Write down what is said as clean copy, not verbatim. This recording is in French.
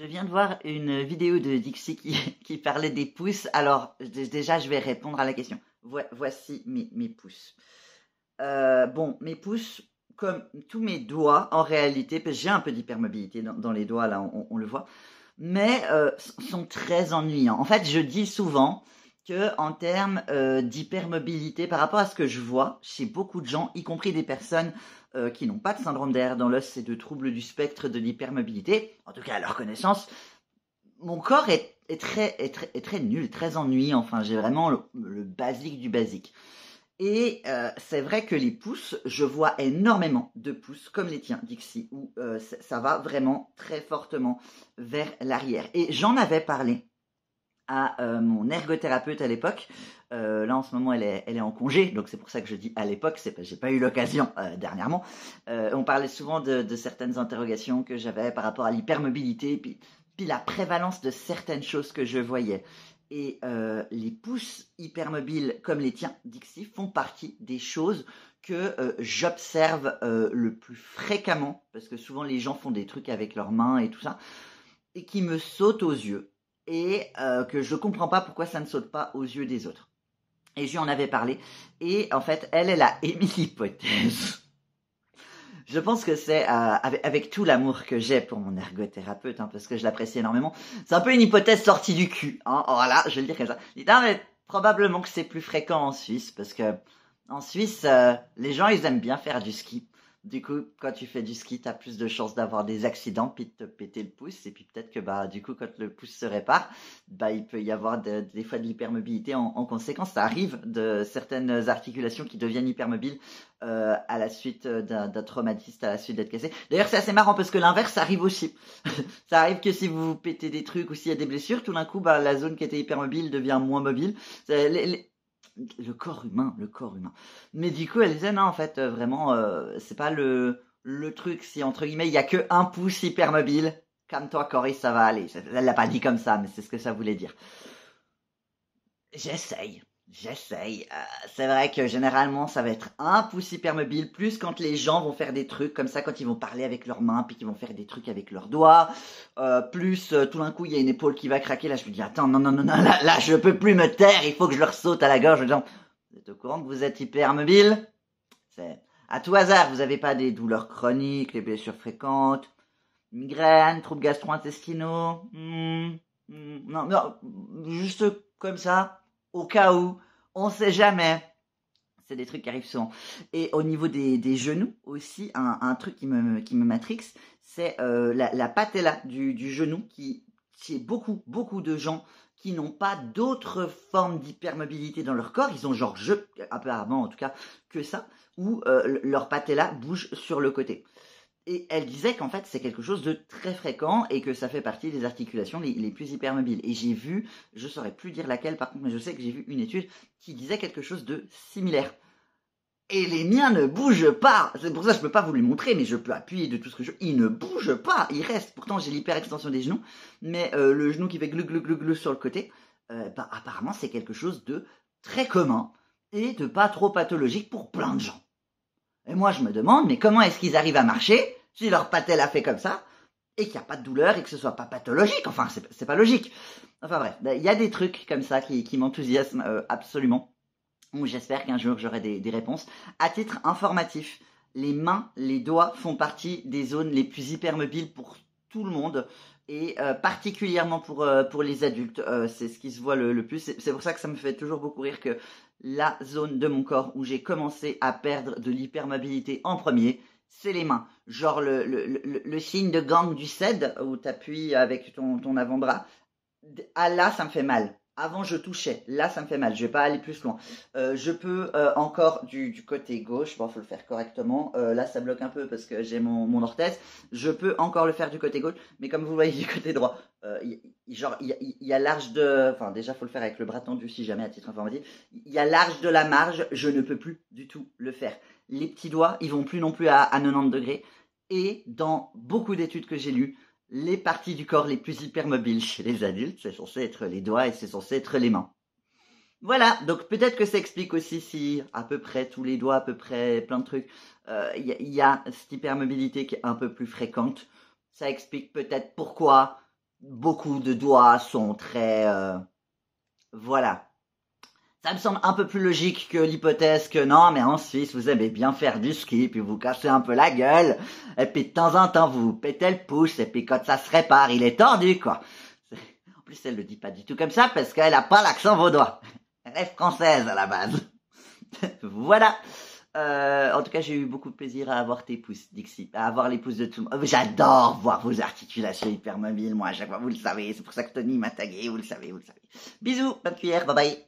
Je viens de voir une vidéo de Dixie qui parlait des pouces. Alors, déjà, je vais répondre à la question. Voici mes pouces. Bon, mes pouces, comme tous mes doigts, en réalité, parce que j'ai un peu d'hypermobilité dans les doigts, là, on le voit, mais sont très ennuyants. En fait, je dis souvent que en termes d'hypermobilité, par rapport à ce que je vois chez beaucoup de gens, y compris des personnes qui n'ont pas de syndrome d'Air dans l'os et de troubles du spectre de l'hypermobilité, en tout cas à leur connaissance, mon corps est très nul, très ennuyé. Enfin, j'ai vraiment le basique du basique. Et c'est vrai que les pouces, je vois énormément de pouces, comme les tiens, Dixie, où ça va vraiment très fortement vers l'arrière. Et j'en avais parlé à mon ergothérapeute à l'époque. Là, en ce moment, elle est en congé, donc c'est pour ça que je dis à l'époque, j'ai pas eu l'occasion dernièrement. On parlait souvent de certaines interrogations que j'avais par rapport à l'hypermobilité, puis la prévalence de certaines choses que je voyais. Et les pouces hypermobiles comme les tiens, Dixie, font partie des choses que j'observe le plus fréquemment, parce que souvent les gens font des trucs avec leurs mains et tout ça, et qui me sautent aux yeux, et que je comprends pas pourquoi ça ne saute pas aux yeux des autres. Et je lui en avais parlé, et en fait, elle a émis l'hypothèse. Je pense que c'est avec tout l'amour que j'ai pour mon ergothérapeute, hein, parce que je l'apprécie énormément. C'est un peu une hypothèse sortie du cul, hein, voilà, je vais le dire comme ça. Non, mais probablement que c'est plus fréquent en Suisse, parce que en Suisse, les gens ils aiment bien faire du ski. Du coup, quand tu fais du ski, t'as plus de chances d'avoir des accidents, puis de te péter le pouce, et puis peut-être que du coup, quand le pouce se répare, il peut y avoir des fois de l'hypermobilité en conséquence. Ça arrive de certaines articulations qui deviennent hypermobiles à la suite d'un traumatisme, à la suite d'être cassé. D'ailleurs, c'est assez marrant parce que l'inverse arrive aussi. Ça arrive que si vous pétez des trucs ou s'il y a des blessures, tout d'un coup, la zone qui était hypermobile devient moins mobile. Le corps humain. Mais du coup, elle disait non, en fait, vraiment, c'est pas le truc. Si entre guillemets, il y a que un pouce hypermobile, calme-toi, Cory, ça va aller. Elle l'a pas dit comme ça, mais c'est ce que ça voulait dire. J'essaye. C'est vrai que généralement, ça va être un pouce hypermobile, plus quand les gens vont faire des trucs comme ça, quand ils vont parler avec leurs mains, puis qu'ils vont faire des trucs avec leurs doigts. Plus tout d'un coup, il y a une épaule qui va craquer. Là, je me dis, attends, non, là, je peux plus me taire, il faut que je leur saute à la gorge. Disant, vous êtes au courant que vous êtes hypermobile? C'est à tout hasard, vous n'avez pas des douleurs chroniques, des blessures fréquentes, migraines, troubles gastro-intestinaux? Non, juste comme ça. Au cas où, on sait jamais. C'est des trucs qui arrivent souvent. Et au niveau des genoux aussi, un truc qui me matrixe, c'est la patella du genou qui chez beaucoup de gens qui n'ont pas d'autres formes d'hypermobilité dans leur corps, ils ont genre apparemment en tout cas que ça, où leur patella bouge sur le côté. Et elle disait qu'en fait, c'est quelque chose de très fréquent et que ça fait partie des articulations les plus hypermobiles. Et j'ai vu, je ne saurais plus dire laquelle par contre, mais je sais que j'ai vu une étude qui disait quelque chose de similaire. Et les miens ne bougent pas. C'est pour ça que je ne peux pas vous les montrer, mais je peux appuyer de tout ce que je veux. Ils ne bougent pas. Ils restent. Pourtant, j'ai l'hyperextension des genoux, mais le genou qui fait glou sur le côté, apparemment, c'est quelque chose de très commun et de pas trop pathologique pour plein de gens. Et moi, je me demande, mais comment est-ce qu'ils arrivent à marcher si leur patelle a fait comme ça et qu'il n'y a pas de douleur et que ce soit pas pathologique? Enfin, c'est pas logique. Enfin bref, il y a des trucs comme ça qui m'enthousiasment absolument. J'espère qu'un jour j'aurai des réponses. À titre informatif, les mains, les doigts font partie des zones les plus hypermobiles pour tout le monde et particulièrement pour les adultes. C'est ce qui se voit le plus. C'est pour ça que ça me fait toujours beaucoup rire que la zone de mon corps où j'ai commencé à perdre de l'hypermobilité en premier, c'est les mains. Genre le signe de gang du CED où tu appuies avec ton avant-bras. Ah là, ça me fait mal. Avant, je touchais. Là, ça me fait mal. Je vais pas aller plus loin. Je peux encore du côté gauche. Bon, faut le faire correctement. Là, ça bloque un peu parce que j'ai mon orthèse. Je peux encore le faire du côté gauche. Mais comme vous voyez du côté droit, il y a large de... Enfin, déjà, faut le faire avec le bras tendu si jamais à titre informatif. Il y a large de la marge. Je ne peux plus du tout le faire. Les petits doigts, ils vont plus non plus à 90 degrés. Et dans beaucoup d'études que j'ai lues, les parties du corps les plus hypermobiles chez les adultes, c'est censé être les doigts et c'est censé être les mains. Voilà, donc peut-être que ça explique aussi si à peu près tous les doigts, à peu près plein de trucs, y a cette hypermobilité qui est un peu plus fréquente. Ça explique peut-être pourquoi beaucoup de doigts sont très... voilà. Ça me semble un peu plus logique que l'hypothèse que non, mais en Suisse, vous aimez bien faire du ski, puis vous cassez un peu la gueule, et puis de temps en temps, vous vous pétez le pouce, et puis quand ça se répare, il est tordu, quoi. En plus, elle le dit pas du tout comme ça, parce qu'elle a pas l'accent vaudois. Elle est française, à la base. Voilà. En tout cas, j'ai eu beaucoup de plaisir à avoir tes pouces, Dixie, à avoir les pouces de tout le monde. J'adore voir vos articulations hyper mobiles, moi, à chaque fois, vous le savez. C'est pour ça que Tony m'a tagué, vous le savez, vous le savez. Bisous, bonne cuillère, bye bye.